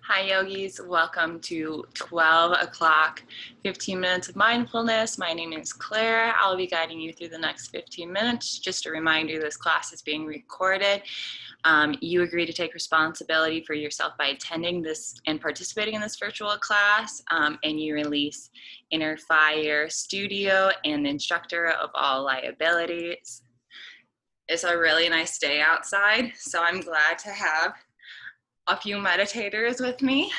Hi yogis, welcome to 12 o'clock, 15 minutes of mindfulness. My name is Claire. I'll be guiding you through the next 15 minutes. Just a reminder, this class is being recorded. You agree to take responsibility for yourself by attending this and participating in this virtual class, and you release inner fire studio and instructor of all liabilities. It's a really nice day outside, so I'm glad to have a few meditators with me.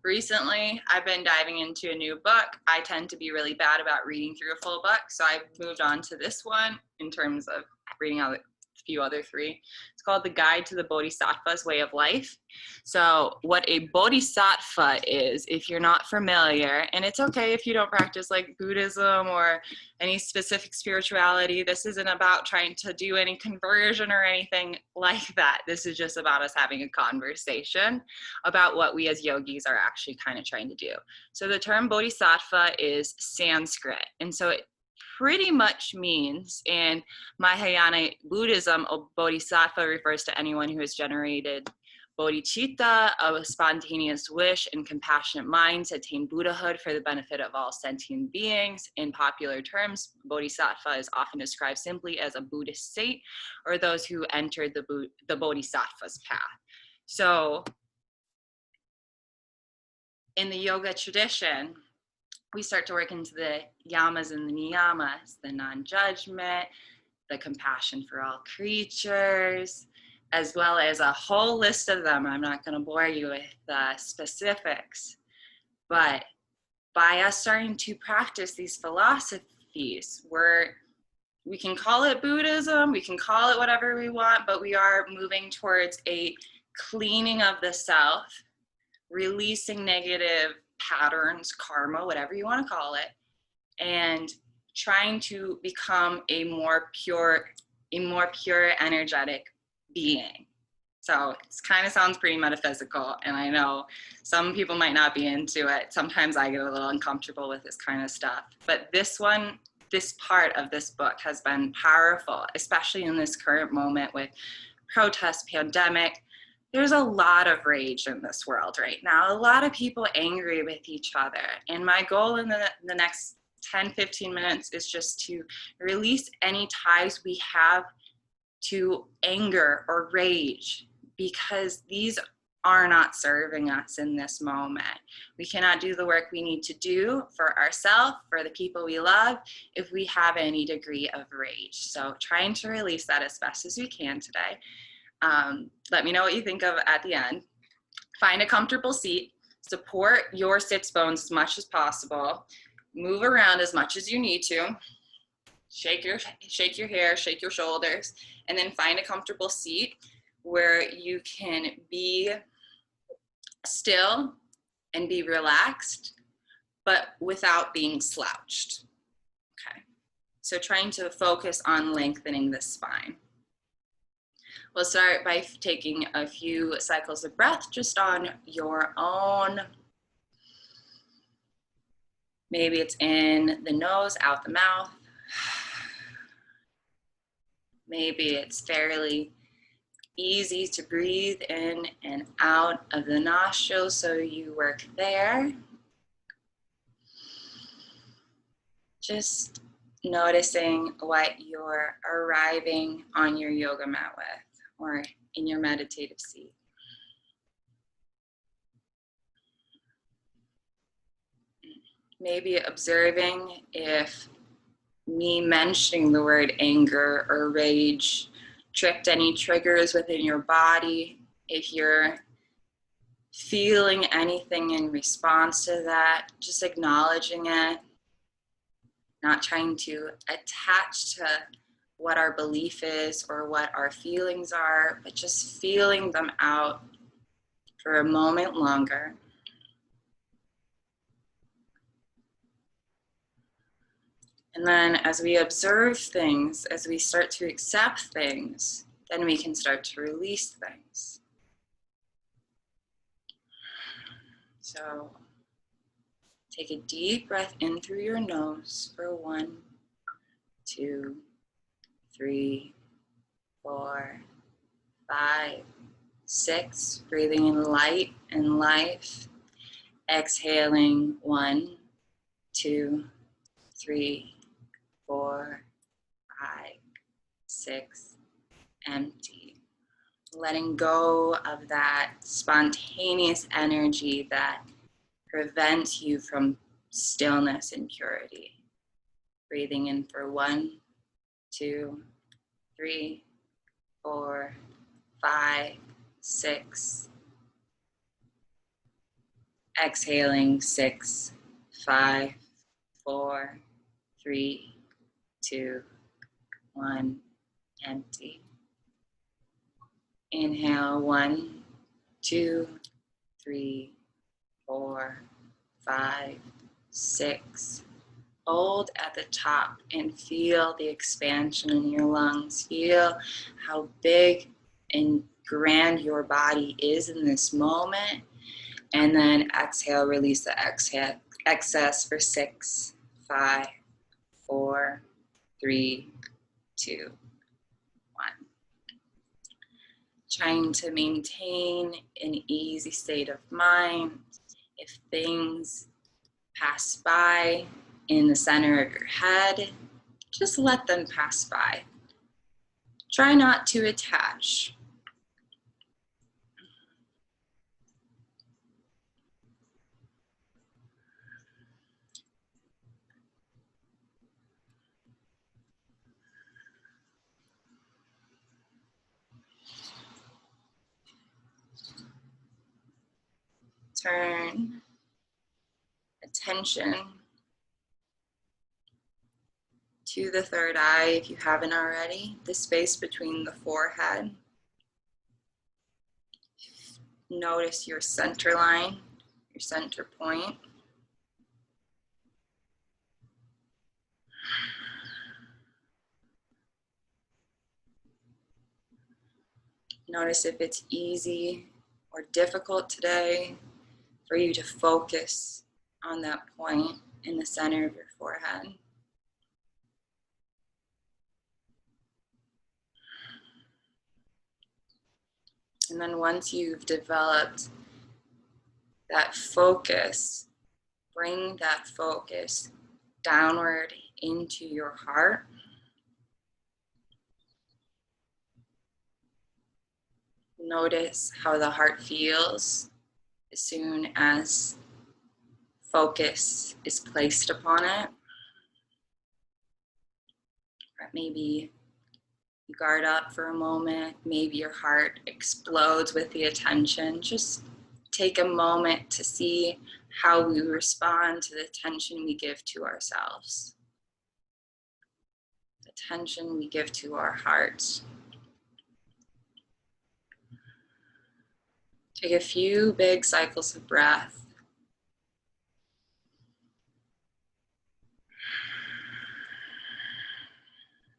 Recently, I've been diving into a new book. I tend to be really bad about reading through a full book, so I've moved on to this one in terms of reading out a few other three. It's called The Guide to the Bodhisattva's Way of Life. So what a bodhisattva is, if you're not familiar, and it's okay if you don't practice like Buddhism or any specific spirituality. This isn't about trying to do any conversion or anything like that. This is just about us having a conversation about what we as yogis are actually kind of trying to do. So the term bodhisattva is Sanskrit, and so it pretty much means in Mahayana Buddhism, a bodhisattva refers to anyone who has generated bodhicitta, a spontaneous wish and compassionate mind to attain Buddhahood for the benefit of all sentient beings. In popular terms, bodhisattva is often described simply as a Buddhist saint or those who entered the bodhisattva's path. So in the yoga tradition, we start to work into the yamas and the niyamas, the non-judgment, the compassion for all creatures, as well as a whole list of them. I'm not going to bore you with the specifics, but by us starting to practice these philosophies, we can call it Buddhism, we can call it whatever we want, but we are moving towards a cleaning of the self, releasing negative patterns, karma, whatever you want to call it, and trying to become a more pure energetic being. So it kind of sounds pretty metaphysical, and I know some people might not be into it. Sometimes I get a little uncomfortable with this kind of stuff, but this part of this book has been powerful, especially in this current moment with protest, pandemic. There's a lot of rage in this world right now, a lot of people angry with each other. And my goal in the next 10, 15 minutes is just to release any ties we have to anger or rage, because these are not serving us in this moment. We cannot do the work we need to do for ourselves, for the people we love, if we have any degree of rage. So trying to release that as best as we can today. Let me know what you think of at the end. Find a comfortable seat, support your sits bones as much as possible, move around as much as you need to, shake your hair, shake your shoulders, and then find a comfortable seat where you can be still and be relaxed, but without being slouched. Okay, so trying to focus on lengthening the spine. We'll start by taking a few cycles of breath just on your own. Maybe it's in the nose, out the mouth. Maybe it's fairly easy to breathe in and out of the nostrils, so you work there. Just noticing what you're arriving on your yoga mat with, or in your meditative seat. Maybe observing if me mentioning the word anger or rage tripped any triggers within your body, if you're feeling anything in response to that, just acknowledging it, not trying to attach to what our belief is or what our feelings are, but just feeling them out for a moment longer. And then as we observe things, as we start to accept things, then we can start to release things. So take a deep breath in through your nose for 1, 2, 3, 4, 5, 6, breathing in light and life. Exhaling 1, 2, 3, 4, 5, 6, empty. Letting go of that spontaneous energy that prevents you from stillness and purity. Breathing in for 1, 2, 3, 4, 5, 6. Exhaling 6, 5, 4, 3, 2, 1, empty. Inhale 1, 2, 3, 4, 5, 6. Hold at the top and feel the expansion in your lungs. Feel how big and grand your body is in this moment. And then exhale, release the excess for 6, 5, 4, 3, 2, 1. Trying to maintain an easy state of mind. If things pass by in the center of your head, just let them pass by. Try not to attach. Turn attention to the third eye if you haven't already, the space between the forehead. Notice your center line, your center point. Notice if it's easy or difficult today for you to focus on that point in the center of your forehead. And then once you've developed that focus, bring that focus downward into your heart. Notice how the heart feels as soon as focus is placed upon it. Or maybe you guard up for a moment. Maybe your heart explodes with the attention. Just take a moment to see how we respond to the attention we give to ourselves, the attention we give to our hearts. Take a few big cycles of breath.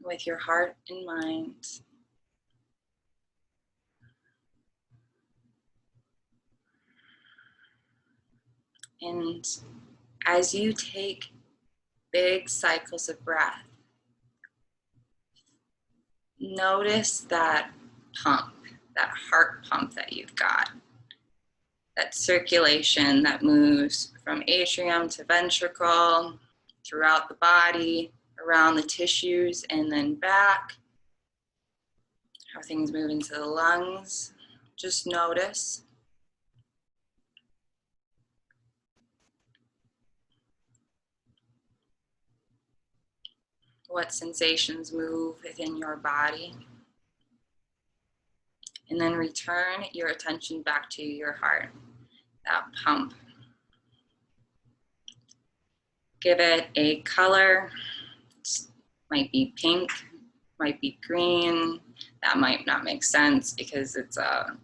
With your heart in mind. And as you take big cycles of breath, notice that pump, that heart pump that you've got. That circulation that moves from atrium to ventricle, throughout the body, around the tissues, and then back. How things move into the lungs. Just notice. What sensations move within your body. And then return your attention back to your heart, that pump. Give it a color. It might be pink, might be green. That might not make sense because it's a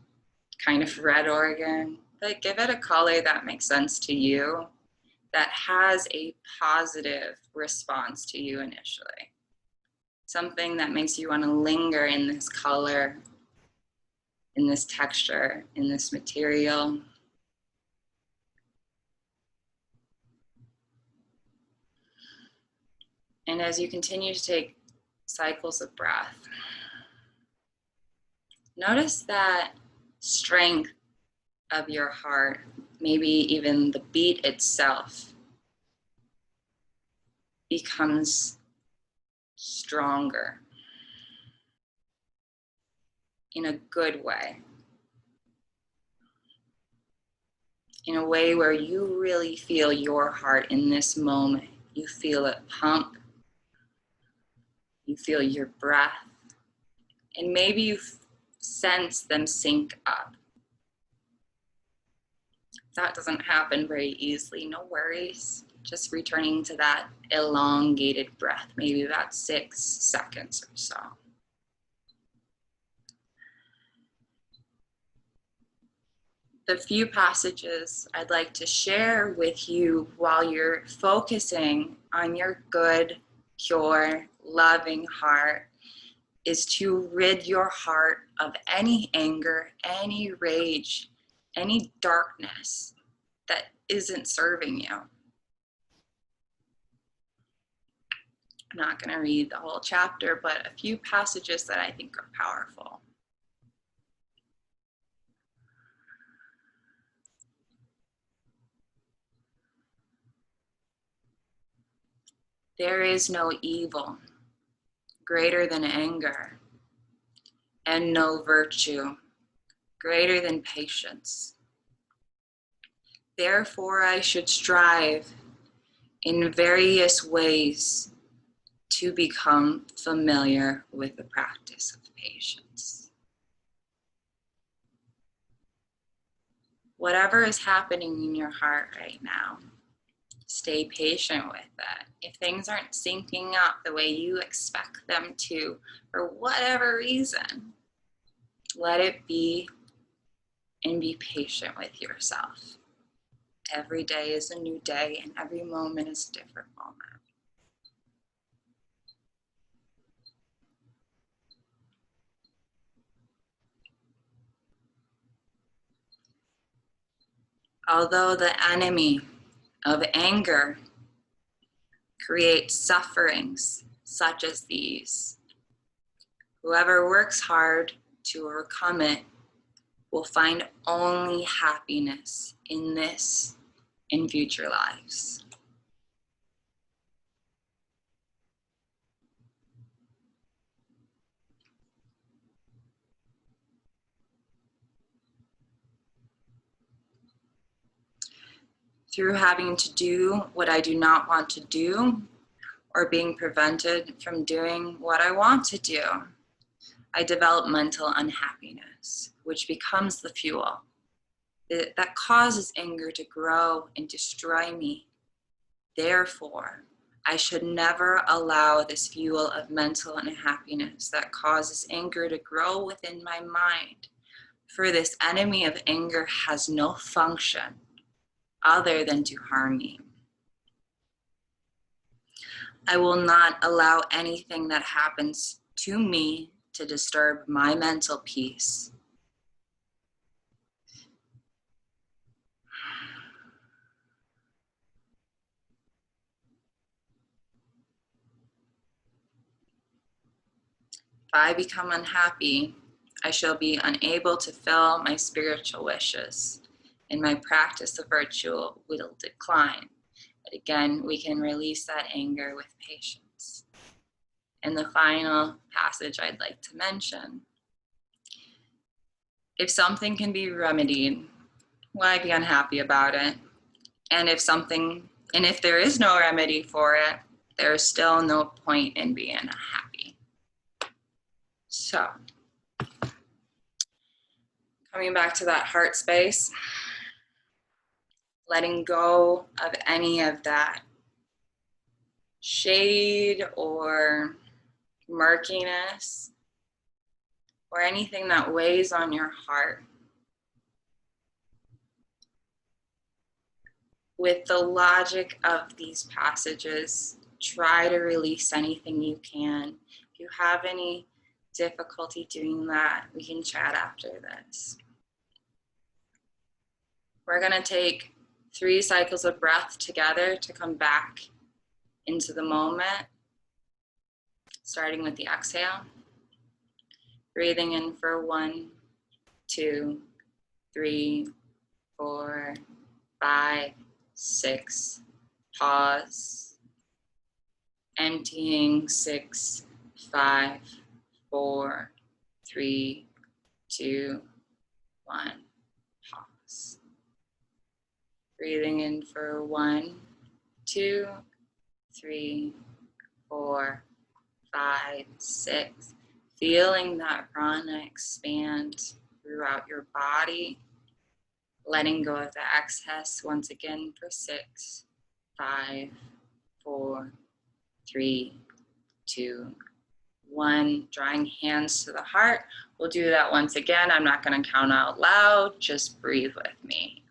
kind of red organ, but give it a color that makes sense to you, that has a positive response to you initially. Something that makes you want to linger in this color, in this texture, in this material. And as you continue to take cycles of breath, notice that strength of your heart, maybe even the beat itself, becomes stronger in a good way, in a way where you really feel your heart in this moment. You feel it pump, you feel your breath, and maybe you sense them sync up. If that doesn't happen very easily, no worries. Just returning to that elongated breath, maybe about 6 seconds or so. The few passages I'd like to share with you while you're focusing on your good, pure, loving heart is to rid your heart of any anger, any rage, any darkness that isn't serving you. I'm not going to read the whole chapter, but a few passages that I think are powerful. There is no evil greater than anger, and no virtue greater than patience. Therefore, I should strive in various ways to become familiar with the practice of patience. Whatever is happening in your heart right now, stay patient with it. If things aren't syncing up the way you expect them to, for whatever reason, let it be, and be patient with yourself. Every day is a new day, and every moment is a different moment. Although the enemy of anger creates sufferings such as these, whoever works hard to overcome it will find only happiness in this and future lives. Through having to do what I do not want to do, or being prevented from doing what I want to do, I develop mental unhappiness, which becomes the fuel that causes anger to grow and destroy me. Therefore, I should never allow this fuel of mental unhappiness that causes anger to grow within my mind, for this enemy of anger has no function other than to harm me. I will not allow anything that happens to me to disturb my mental peace. If I become unhappy, I shall be unable to fill my spiritual wishes, and my practice of virtue will decline. But again, we can release that anger with patience. And the final passage I'd like to mention: if something can be remedied, why be unhappy about it? And if there is no remedy for it, there is still no point in being happy. So, coming back to that heart space, letting go of any of that shade or murkiness or anything that weighs on your heart. With the logic of these passages, try to release anything you can. If you have any difficulty doing that, we can chat after this. We're going to take 3 cycles of breath together to come back into the moment, starting with the exhale. Breathing in for 1, 2, 3, 4, 5, 6. Pause. Emptying. 6, 5, 4, 3, 2, 1. Pause. Breathing in for 1, 2, 3, 4, 5, 6. Feeling that prana expand throughout your body. Letting go of the excess once again for 6, 5, 4, 3, 2, 1. Drawing hands to the heart. We'll do that once again. I'm not going to count out loud. Just breathe with me.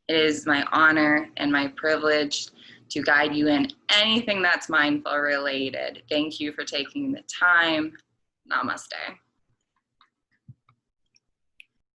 It is my honor and my privilege to guide you in anything that's mindful related. Thank you for taking the time. Namaste.